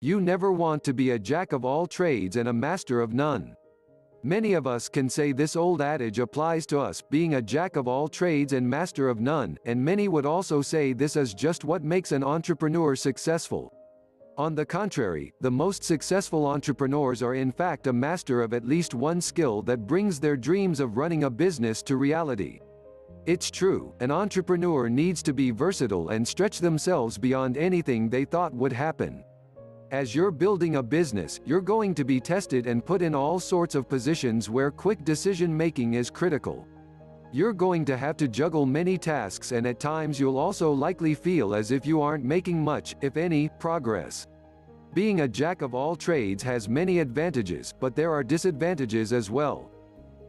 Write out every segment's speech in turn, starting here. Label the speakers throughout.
Speaker 1: You never want to be a jack of all trades and a master of none. Many of us can say this old adage applies to us, being a jack of all trades and master of none, and many would also say this is just what makes an entrepreneur successful. On the contrary, the most successful entrepreneurs are in fact a master of at least one skill that brings their dreams of running a business to reality. It's true, an entrepreneur needs to be versatile and stretch themselves beyond anything they thought would happen. As you're building a business, you're going to be tested and put in all sorts of positions where quick decision-making is critical. You're going to have to juggle many tasks, and at times you'll also likely feel as if you aren't making much, if any, progress. Being a jack of all trades has many advantages, but there are disadvantages as well.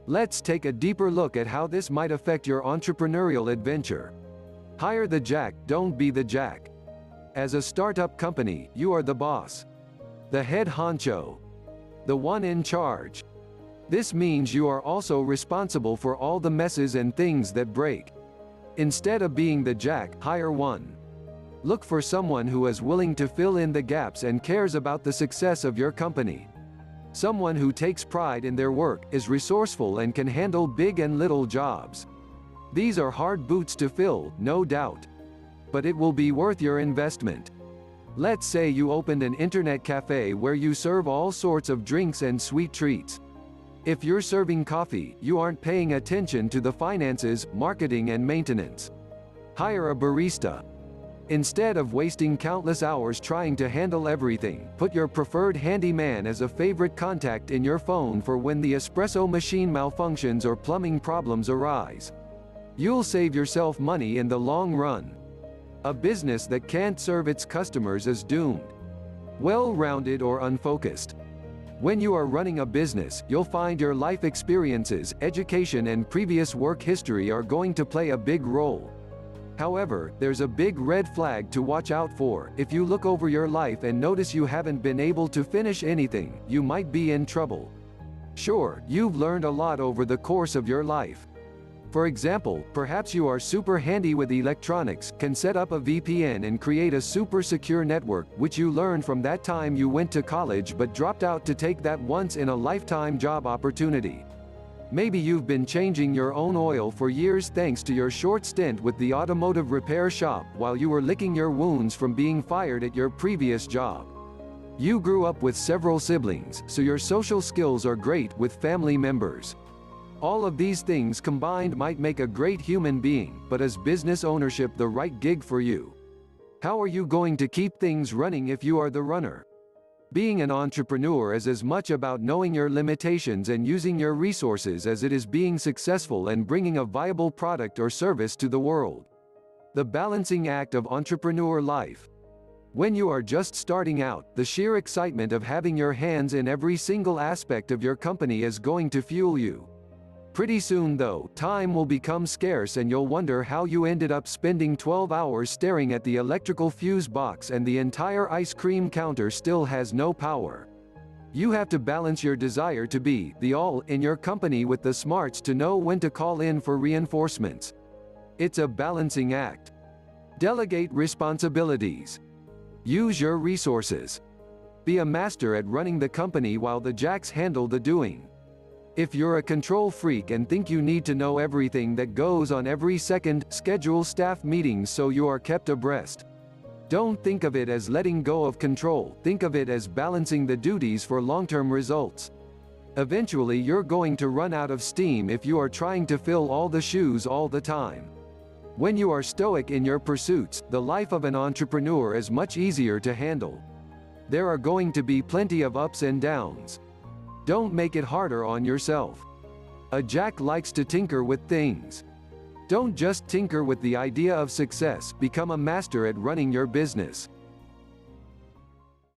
Speaker 1: Let's take a deeper look at how this might affect your entrepreneurial adventure. Hire the jack, don't be the jack. As a startup company, you are the boss. The head honcho. The one in charge. This means you are also responsible for all the messes and things that break. Instead of being the jack, hire one. Look for someone who is willing to fill in the gaps and cares about the success of your company. Someone who takes pride in their work, is resourceful and can handle big and little jobs. These are hard boots to fill, no doubt. But it will be worth your investment. Let's say you opened an internet cafe where you serve all sorts of drinks and sweet treats. If you're serving coffee, you aren't paying attention to the finances, marketing and maintenance. Hire a barista. Instead of wasting countless hours trying to handle everything, put your preferred handyman as a favorite contact in your phone for when the espresso machine malfunctions or plumbing problems arise. You'll save yourself money in the long run. A business that can't serve its customers is doomed. Well-rounded or unfocused. When you are running a business, you'll find your life experiences, education and previous work history are going to play a big role. However, there's a big red flag to watch out for. If you look over your life and notice you haven't been able to finish anything, you might be in trouble. Sure, you've learned a lot over the course of your life. For example, perhaps you are super handy with electronics, can set up a VPN and create a super secure network, which you learned from that time you went to college but dropped out to take that once-in-a-lifetime job opportunity. Maybe you've been changing your own oil for years thanks to your short stint with the automotive repair shop while you were licking your wounds from being fired at your previous job. You grew up with several siblings, so your social skills are great with family members. All of these things combined might make a great human being, but is business ownership the right gig for you? How are you going to keep things running if you are the runner? Being an entrepreneur is as much about knowing your limitations and using your resources as it is being successful and bringing a viable product or service to the world. The balancing act of entrepreneur life. When you are just starting out, the sheer excitement of having your hands in every single aspect of your company is going to fuel you. Pretty soon though, time will become scarce and you'll wonder how you ended up spending 12 hours staring at the electrical fuse box and the entire ice cream counter still has no power. You have to balance your desire to be the all in your company with the smarts to know when to call in for reinforcements. It's a balancing act. Delegate responsibilities. Use your resources. Be a master at running the company while the jacks handle the doing. If you're a control freak and think you need to know everything that goes on every second, schedule staff meetings so you are kept abreast. Don't think of it as letting go of control, think of it as balancing the duties for long-term results. Eventually you're going to run out of steam if you are trying to fill all the shoes all the time. When you are stoic in your pursuits, the life of an entrepreneur is much easier to handle. There are going to be plenty of ups and downs. Don't make it harder on yourself. A jack likes to tinker with things. Don't just tinker with the idea of success, become a master at running your business.